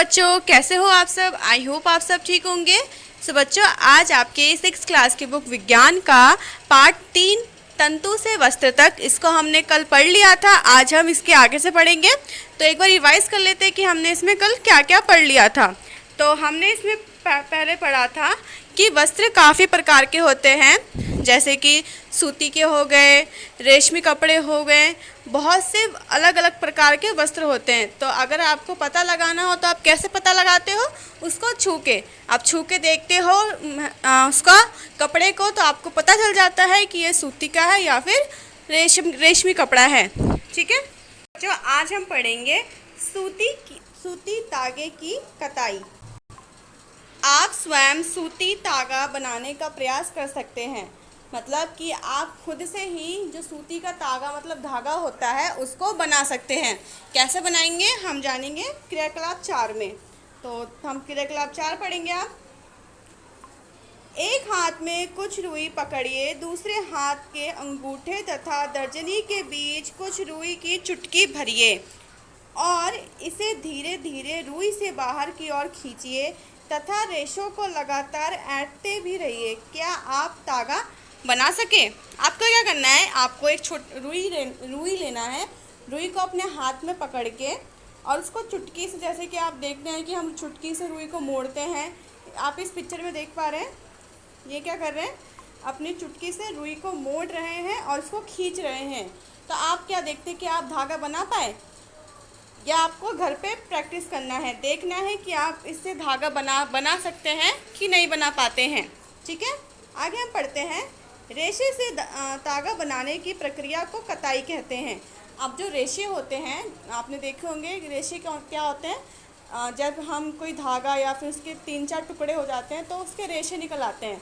बच्चों, कैसे हो आप सब। आई होप आप सब ठीक होंगे। बच्चों, आज आपके 6 क्लास की बुक विज्ञान का पार्ट 3 तंतु से वस्त्र तक, इसको हमने कल पढ़ लिया था। आज हम इसके आगे से पढ़ेंगे। तो एक बार रिवाइज कर लेते हैं कि हमने इसमें कल क्या क्या पढ़ लिया था। तो हमने इसमें पहले पढ़ा था कि वस्त्र काफ़ी प्रकार के होते हैं, जैसे कि सूती के हो गए, रेशमी कपड़े हो गए, बहुत से अलग अलग प्रकार के वस्त्र होते हैं। तो अगर आपको पता लगाना हो तो आप कैसे पता लगाते हो? उसको छू के, आप छू के देखते हो उसका कपड़े को, तो आपको पता चल जाता है कि ये सूती का है या फिर रेशमी कपड़ा है। ठीक है, जो आज हम पढ़ेंगे सूती धागे की कताई। आप स्वयं सूती धागा बनाने का प्रयास कर सकते हैं, मतलब कि आप खुद से ही जो सूती का धागा मतलब धागा होता है उसको बना सकते हैं। कैसे बनाएंगे हम जानेंगे क्रियाकलाप 4 में। तो हम क्रियाकलाप 4 पढ़ेंगे। आप एक हाथ में कुछ रुई पकड़िए, दूसरे हाथ के अंगूठे तथा तर्जनी के बीच कुछ रुई की चुटकी भरिए और इसे धीरे धीरे रुई से बाहर की ओर खींचिए तथा रेशों को लगातार ऐंठते भी रहिए। क्या आप धागा बना सके? आपको क्या करना है, आपको एक रुई लेना है। रुई को अपने हाथ में पकड़ के और उसको चुटकी से, जैसे कि आप देख रहे हैं कि हम चुटकी से रुई को मोड़ते हैं। आप इस पिक्चर में देख पा रहे हैं, ये क्या कर रहे हैं, अपनी चुटकी से रुई को मोड़ रहे हैं और उसको खींच रहे हैं। तो आप क्या देखते हैं कि आप धागा बना पाए, या आपको घर पे प्रैक्टिस करना है, देखना है कि आप इससे धागा बना सकते हैं कि नहीं बना पाते हैं। ठीक है, आगे हम पढ़ते हैं। रेशे से धागा बनाने की प्रक्रिया को कताई कहते हैं। अब जो रेशे होते हैं, आपने देखे होंगे रेशे क्या होते हैं। जब हम कोई धागा या फिर उसके 3-4 टुकड़े हो जाते हैं तो उसके रेशे निकल आते हैं,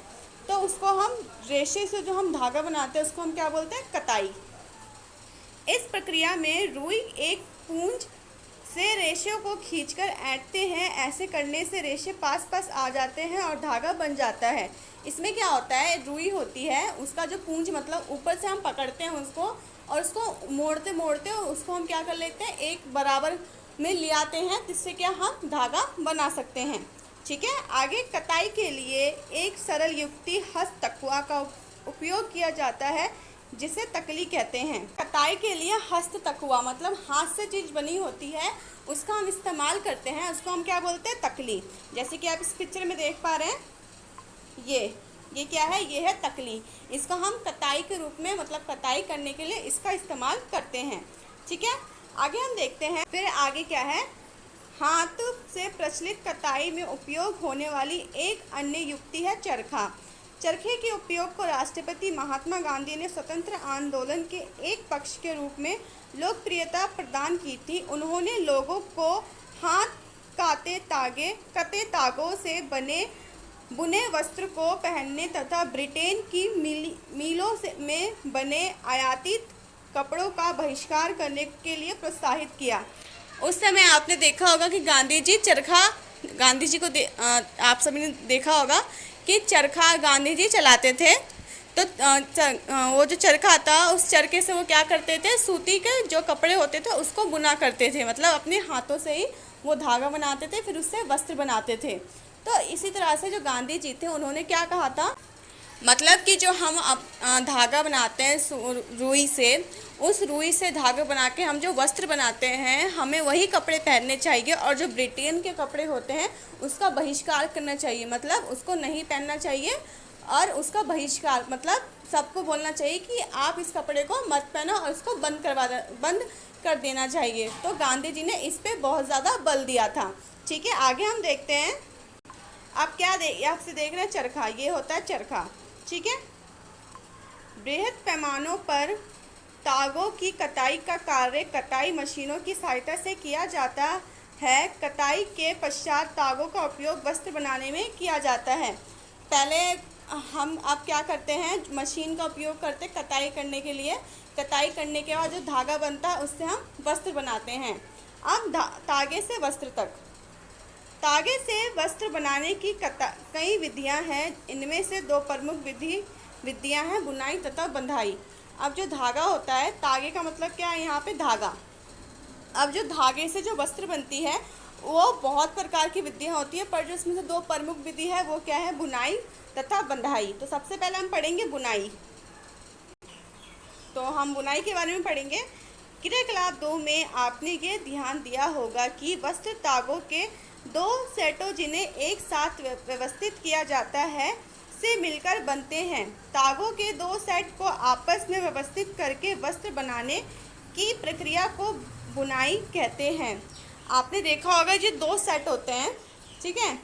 तो उसको हम रेशे से जो हम धागा बनाते हैं उसको हम क्या बोलते हैं, कताई। इस प्रक्रिया में रुई एक पूंज से रेशों को खींचकर ऐंठते हैं। ऐसे करने से रेशे पास पास आ जाते हैं और धागा बन जाता है। इसमें क्या होता है, रुई होती है, उसका जो पूंज मतलब ऊपर से हम पकड़ते हैं उसको और उसको मोड़ते मोड़ते उसको हम क्या कर लेते हैं, एक बराबर में ले आते हैं, जिससे क्या हम धागा बना सकते हैं। ठीक है, आगे कताई के लिए एक सरल युक्ति हस्त तकुआ का उपयोग किया जाता है, जिसे तकली कहते हैं। कताई के लिए हस्त तकुआ मतलब हाथ से चीज़ बनी होती है, उसका हम इस्तेमाल करते हैं, उसको हम क्या बोलते हैं, तकली। जैसे कि आप इस पिक्चर में देख पा रहे हैं, ये क्या है, ये है तकली। इसको हम कताई के रूप में मतलब कताई करने के लिए इसका इस्तेमाल करते हैं। ठीक है, आगे हम देखते हैं। फिर आगे क्या है, हाथ से प्रचलित कताई में उपयोग होने वाली एक अन्य युक्ति है चरखा। चरखे के उपयोग को राष्ट्रपति महात्मा गांधी ने स्वतंत्र आंदोलन के एक पक्ष के रूप में लोकप्रियता प्रदान की थी। उन्होंने लोगों को हाथ कते तागों से बुने वस्त्र को पहनने तथा ब्रिटेन की मिलों में बने आयातित कपड़ों का बहिष्कार करने के लिए प्रोत्साहित किया। उस समय आपने देखा होगा कि गांधी जी को आप सभी ने देखा होगा कि चरखा गांधी जी चलाते थे। तो वो जो चरखा था, उस चरखे से वो क्या करते थे, सूती के जो कपड़े होते थे उसको बुना करते थे, मतलब अपने हाथों से ही वो धागा बनाते थे, फिर उससे वस्त्र बनाते थे। तो इसी तरह से जो गांधी जी थे उन्होंने क्या कहा था, मतलब कि जो हम धागा बनाते हैं रुई से, उस रुई से धागा बना के हम जो वस्त्र बनाते हैं, हमें वही कपड़े पहनने चाहिए, और जो ब्रिटेन के कपड़े होते हैं उसका बहिष्कार करना चाहिए, मतलब उसको नहीं पहनना चाहिए। और उसका बहिष्कार मतलब सबको बोलना चाहिए कि आप इस कपड़े को मत पहनो और इसको बंद कर देना चाहिए। तो गांधी जी ने इस पे बहुत ज़्यादा बल दिया था। ठीक है, आगे हम देखते हैं। आप आपसे देख रहे हैं चरखा, ये होता है चरखा। ठीक है, बृहद पैमानों पर तागों की कताई का कार्य कताई मशीनों की सहायता से किया जाता है। कताई के पश्चात तागों का उपयोग वस्त्र बनाने में किया जाता है। पहले हम अब क्या करते हैं, मशीन का उपयोग करते कताई करने के लिए। कताई करने के बाद जो धागा बनता है उससे हम वस्त्र बनाते हैं। अब तागे से वस्त्र तक। तागे से वस्त्र बनाने की कई विधियां हैं। इनमें से 2 प्रमुख विधियां हैं, बुनाई तथा बंधाई। अब जो धागा होता है, तागे का मतलब क्या है यहाँ पे, धागा। अब जो धागे से जो वस्त्र बनती है वो बहुत प्रकार की विधियाँ होती है, पर जो इसमें से दो प्रमुख विधि है वो क्या है, बुनाई तथा बंधाई। तो सबसे पहले हम पढ़ेंगे बुनाई। तो हम बुनाई के बारे में पढ़ेंगे। क्रियाकलाप 2 में आपने ये ध्यान दिया होगा कि वस्त्र तागों के दो सेटों जिन्हें एक साथ व्यवस्थित किया जाता है से मिलकर बनते हैं। तागों के दो सेट को आपस में व्यवस्थित करके वस्त्र बनाने की प्रक्रिया को बुनाई कहते हैं। आपने देखा होगा जो दो सेट होते हैं, ठीक है,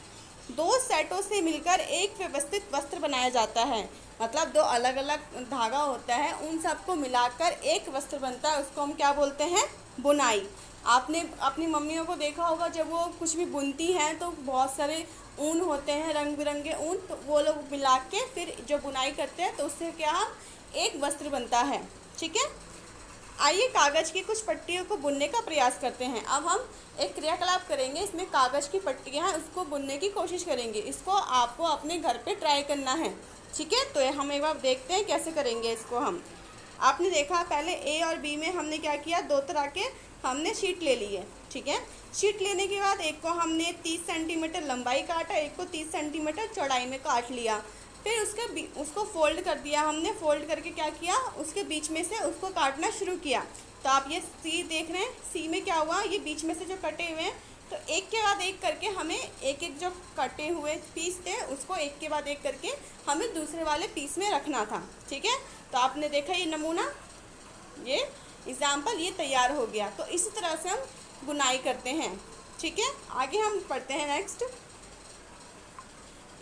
दो सेटों से मिलकर एक व्यवस्थित वस्त्र बनाया जाता है। मतलब दो अलग अलग धागा होता है, उन सबको मिलाकर एक वस्त्र बनता है, उसको हम क्या बोलते हैं, बुनाई। आपने अपनी मम्मियों को देखा होगा जब वो कुछ भी बुनती हैं तो बहुत सारे ऊन होते हैं, रंग बिरंगे ऊन, तो वो लोग मिला के फिर जो बुनाई करते हैं तो उससे क्या एक वस्त्र बनता है। ठीक है, आइए कागज़ की कुछ पट्टियों को बुनने का प्रयास करते हैं। अब हम एक क्रियाकलाप करेंगे, इसमें कागज़ की पट्टियाँ हैं उसको बुनने की कोशिश करेंगे। इसको आपको अपने घर पे ट्राई करना है, ठीक है। तो हम एक बार देखते हैं कैसे करेंगे इसको हम। आपने देखा पहले ए और बी में हमने क्या किया, दो तरह के हमने शीट ले लिए, ठीक है। शीट लेने के बाद एक को हमने 30 सेंटीमीटर लंबाई काटा, एक को 30 सेंटीमीटर चौड़ाई में काट लिया। फिर उसको फोल्ड कर दिया हमने। फोल्ड करके क्या किया, उसके बीच में से उसको काटना शुरू किया। तो आप ये सी देख रहे हैं, सी में क्या हुआ, ये बीच में से जो कटे हुए हैं, तो एक के बाद एक करके हमें एक एक जो कटे हुए पीस थे उसको एक के बाद एक करके हमें दूसरे वाले पीस में रखना था, ठीक है। तो आपने देखा ये नमूना, ये एग्जाम्पल ये तैयार हो गया। तो इसी तरह से हम बुनाई करते हैं, ठीक है। आगे हम पढ़ते हैं नेक्स्ट।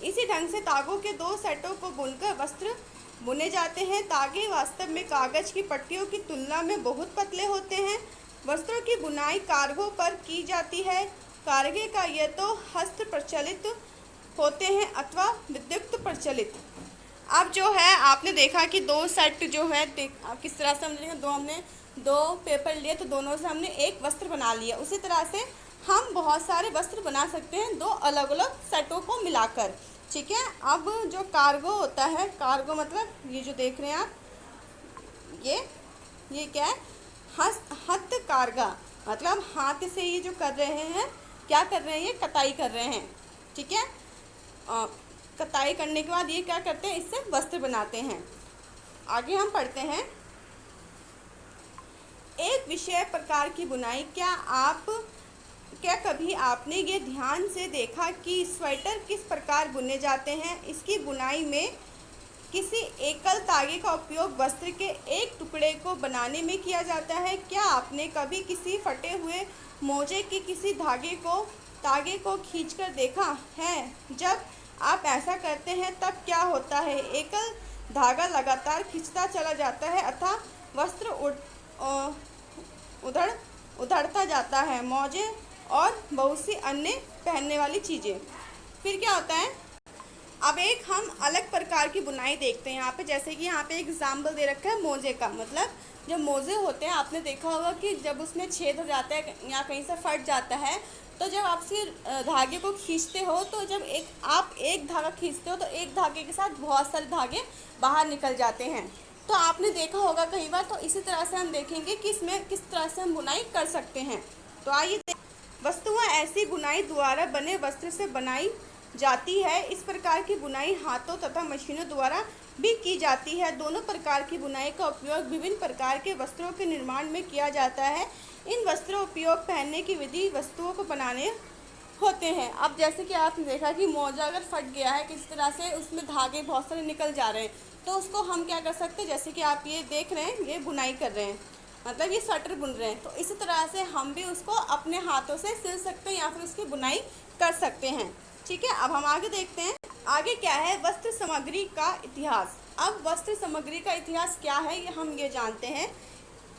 इसी ढंग से तागों के दो सेटों को बुनकर वस्त्र बुने जाते हैं। तागे वास्तव में कागज की पट्टियों की तुलना में बहुत पतले होते हैं। वस्त्रों की बुनाई कार्गों पर की जाती है। कार्गे का यह तो हस्त प्रचलित होते हैं अथवा विद्युत प्रचलित। अब जो है आपने देखा कि दो सेट जो है किस तरह से हमने हमने दो पेपर लिए तो दोनों से हमने एक वस्त्र बना लिया। उसी तरह से हम बहुत सारे वस्त्र बना सकते हैं दो अलग अलग सेटों को मिलाकर, ठीक है। अब जो कार्गो होता है, कार्गो मतलब ये जो देख रहे हैं आप, ये क्या है, हस्त कार्गा, मतलब हाथ से ये जो कर रहे हैं, क्या कर रहे हैं, ये कताई कर रहे हैं, ठीक है। कताई करने के बाद ये क्या करते हैं, इससे वस्त्र बनाते हैं। आगे हम पढ़ते हैं। एक विषय प्रकार की बुनाई। क्या कभी आपने ये ध्यान से देखा कि स्वेटर किस प्रकार बुने जाते हैं। इसकी बुनाई में किसी एकल तागे का उपयोग वस्त्र के एक टुकड़े को बनाने में किया जाता है। क्या आपने कभी किसी फटे हुए मोजे के किसी तागे को खींचकर देखा है। जब आप ऐसा करते हैं तब क्या होता है, एकल धागा लगातार खींचता चला जाता है अतः वस्त्र उधड़ता जाता है। मोजे और बहुत सी अन्य पहनने वाली चीज़ें। फिर क्या होता है, अब एक हम अलग प्रकार की बुनाई देखते हैं यहाँ पे। जैसे कि यहाँ पे एक एग्जाम्पल दे रखा है मोजे का। मतलब जो मोजे होते हैं, आपने देखा होगा कि जब उसमें छेद हो जाता है या कहीं से फट जाता है, तो जब आप उसी धागे को खींचते हो, तो जब आप एक धागा खींचते हो तो एक धागे के साथ बहुत सारे धागे बाहर निकल जाते हैं। तो आपने देखा होगा कई बार। तो इसी तरह से हम देखेंगे कि इसमें किस तरह से हम बुनाई कर सकते हैं। तो आइए, वस्तुएं ऐसी बुनाई द्वारा बने वस्त्र से बनाई जाती है। इस प्रकार की बुनाई हाथों तथा मशीनों द्वारा भी की जाती है। दोनों प्रकार की बुनाई का उपयोग विभिन्न प्रकार के वस्त्रों के निर्माण में किया जाता है। इन वस्त्रों उपयोग पहनने की विधि वस्तुओं को बनाने होते हैं। अब जैसे कि आपने देखा कि मोजा अगर फट गया है किस तरह से, उसमें धागे बहुत सारे निकल जा रहे हैं, तो उसको हम क्या कर सकते हैं, जैसे कि आप ये देख रहे हैं, ये बुनाई कर रहे हैं, मतलब ये स्वेटर बुन रहे हैं, तो इसी तरह से हम भी उसको अपने हाथों से सिल सकते हैं या फिर उसकी बुनाई कर सकते हैं, ठीक है। अब हम आगे देखते हैं। आगे क्या है, वस्त्र सामग्री का इतिहास। अब वस्त्र सामग्री का इतिहास क्या है, ये हम ये जानते हैं।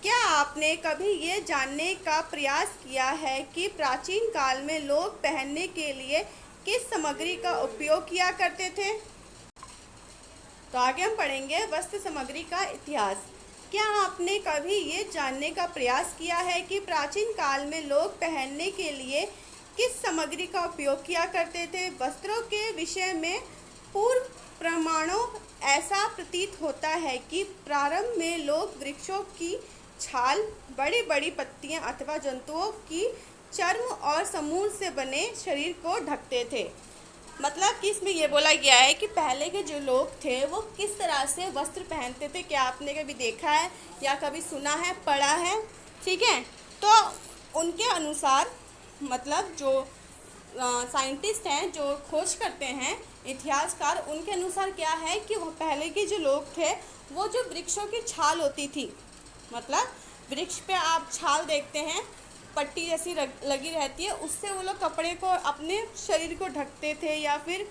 क्या आपने कभी ये जानने का प्रयास किया है कि प्राचीन काल में लोग पहनने के लिए किस सामग्री का उपयोग किया करते थे। तो आगे हम पढ़ेंगे वस्त्र सामग्री का इतिहास। क्या आपने कभी ये जानने का प्रयास किया है कि प्राचीन काल में लोग पहनने के लिए किस सामग्री का उपयोग किया करते थे। वस्त्रों के विषय में पूर्व प्रमाणों ऐसा प्रतीत होता है कि प्रारंभ में लोग वृक्षों की छाल, बड़ी बड़ी पत्तियां अथवा जंतुओं की चर्म और समूल से बने शरीर को ढकते थे। मतलब कि इसमें ये बोला गया है कि पहले के जो लोग थे वो किस तरह से वस्त्र पहनते थे। क्या आपने कभी देखा है या कभी सुना है, पढ़ा है? ठीक है, तो उनके अनुसार मतलब जो साइंटिस्ट हैं, जो खोज करते हैं, इतिहासकार, उनके अनुसार क्या है कि वो पहले के जो लोग थे वो जो वृक्षों की छाल होती थी, मतलब वृक्ष पे आप छाल देखते हैं, पट्टी जैसी लगी रहती है, उससे वो लोग कपड़े को, अपने शरीर को ढकते थे। या फिर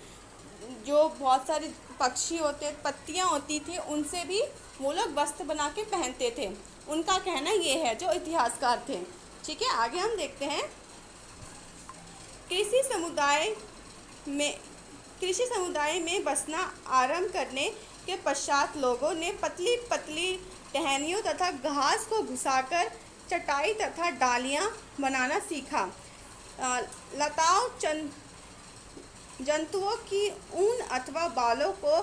जो बहुत सारे पक्षी होते, पत्तियां होती थी, उनसे भी वो लोग वस्त्र बना के पहनते थे। उनका कहना ये है, जो इतिहासकार थे। ठीक है, आगे हम देखते हैं। कृषि समुदाय में बसना आरंभ करने के पश्चात लोगों ने पतली पतली टहनियों तथा घास को घुसाकर चटाई तथा डालियां बनाना सीखा। लताओं, जंतुओं की ऊन अथवा बालों को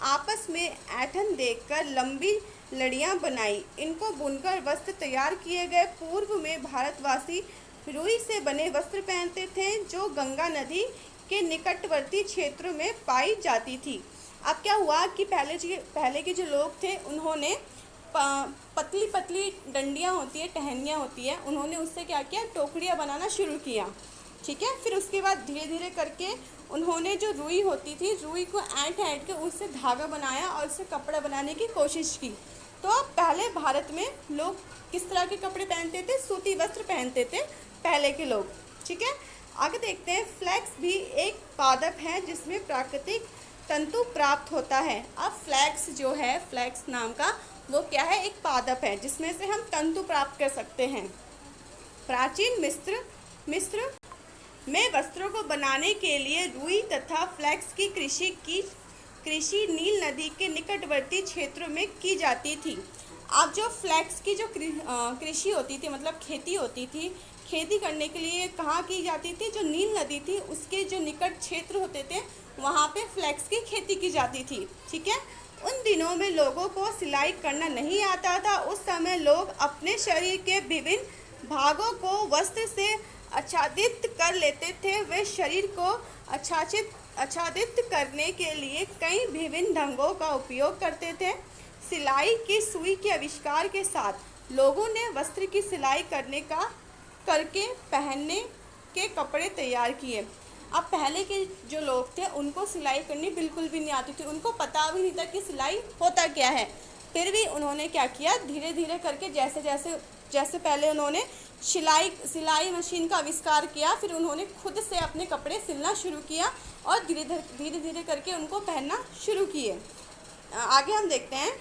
आपस में ऐंठन देकर लंबी लड़ियां बनाई। इनको बुनकर वस्त्र तैयार किए गए। पूर्व में भारतवासी रुई से बने वस्त्र पहनते थे, जो गंगा नदी के निकटवर्ती क्षेत्रों में पाई जाती थी। अब क्या हुआ कि पहले के जो लोग थे, उन्होंने पतली पतली डंडियाँ होती है, टहनियाँ होती है, उन्होंने उससे क्या किया, टोकरियाँ बनाना शुरू किया। ठीक है, फिर उसके बाद धीरे धीरे करके उन्होंने जो रुई होती थी, रुई को ऐंठ के उससे धागा बनाया और उससे कपड़ा बनाने की कोशिश की। तो पहले भारत में लोग किस तरह के कपड़े पहनते थे? सूती वस्त्र पहनते थे पहले के लोग। ठीक है, आगे देखते हैं। फ्लैक्स भी एक पादप है जिसमें प्राकृतिक तंतु प्राप्त होता है। अब फ्लैक्स जो है, फ्लैक्स नाम का, वो क्या है? एक पादप है जिसमें से हम तंतु प्राप्त कर सकते हैं। प्राचीन मिस्र में वस्त्रों को बनाने के लिए रुई तथा फ्लैक्स की कृषि नील नदी के निकटवर्ती क्षेत्रों में की जाती थी। अब जो फ्लैक्स की जो कृषि होती थी, मतलब खेती होती थी, खेती करने के लिए कहाँ की जाती थी? जो नील नदी थी उसके जो निकट क्षेत्र होते थे, वहाँ पे फ्लैक्स की खेती की जाती थी। ठीक है, उन दिनों में लोगों को सिलाई करना नहीं आता था। उस समय लोग अपने शरीर के विभिन्न भागों को वस्त्र से आच्छादित कर लेते थे। वे शरीर को आच्छादित करने के लिए कई विभिन्न ढंगों का उपयोग करते थे। सिलाई की सुई के आविष्कार के साथ लोगों ने वस्त्र की सिलाई करके पहनने के कपड़े तैयार किए। अब पहले के जो लोग थे उनको सिलाई करनी बिल्कुल भी नहीं आती थी, उनको पता भी नहीं था कि सिलाई होता क्या है। फिर भी उन्होंने क्या किया, धीरे धीरे करके जैसे पहले उन्होंने सिलाई मशीन का आविष्कार किया, फिर उन्होंने खुद से अपने कपड़े सिलना शुरू किया और धीरे धीरे करके उनको पहनना शुरू किए। आगे हम देखते हैं।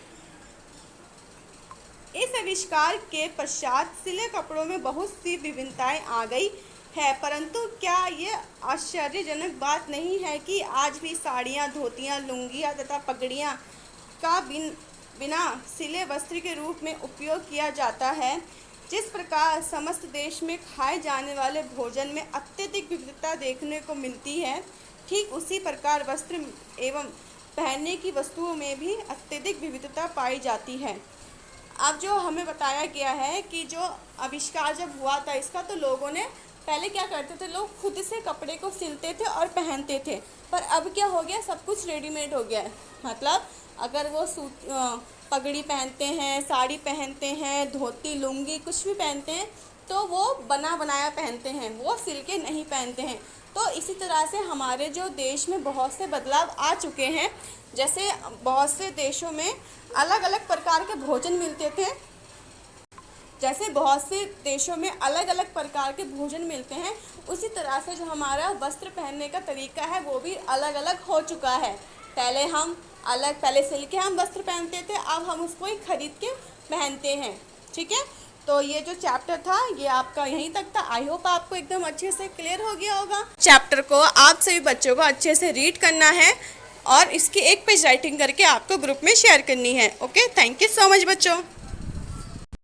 इस आविष्कार के पश्चात सिले कपड़ों में बहुत सी विभिन्नताएं आ गई है, परंतु क्या ये आश्चर्यजनक बात नहीं है कि आज भी साड़ियाँ, धोतियाँ, लुंगियाँ तथा पगड़ियाँ का बिना सिले वस्त्र के रूप में उपयोग किया जाता है। जिस प्रकार समस्त देश में खाए जाने वाले भोजन में अत्यधिक विविधता देखने को मिलती है, ठीक उसी प्रकार वस्त्र एवं पहनने की वस्तुओं में भी अत्यधिक विविधता पाई जाती है। अब जो हमें बताया गया है कि जो आविष्कार जब हुआ था इसका, तो लोगों ने पहले क्या करते थे, लोग खुद से कपड़े को सिलते थे और पहनते थे। पर अब क्या हो गया, सब कुछ रेडीमेड हो गया है। मतलब अगर वो पगड़ी पहनते हैं, साड़ी पहनते हैं, धोती, लुंगी, कुछ भी पहनते हैं, तो वो बना बनाया पहनते हैं, वो सिल के नहीं पहनते हैं। तो इसी तरह से हमारे जो देश में बहुत से बदलाव आ चुके हैं। जैसे बहुत से देशों में अलग अलग प्रकार के भोजन मिलते थे, उसी तरह से जो हमारा वस्त्र पहनने का तरीका है वो भी अलग अलग हो चुका है। पहले सिल के हम वस्त्र पहनते थे, अब हम उसको ही खरीद के पहनते हैं। ठीक है, तो ये जो चैप्टर था ये आपका यहीं तक था। आई होप आपको एकदम अच्छे से क्लियर हो गया होगा। चैप्टर को आप सभी बच्चों को अच्छे से रीड करना है और इसकी एक पेज राइटिंग करके आपको ग्रुप में शेयर करनी है। Okay, thank you so much बच्चों।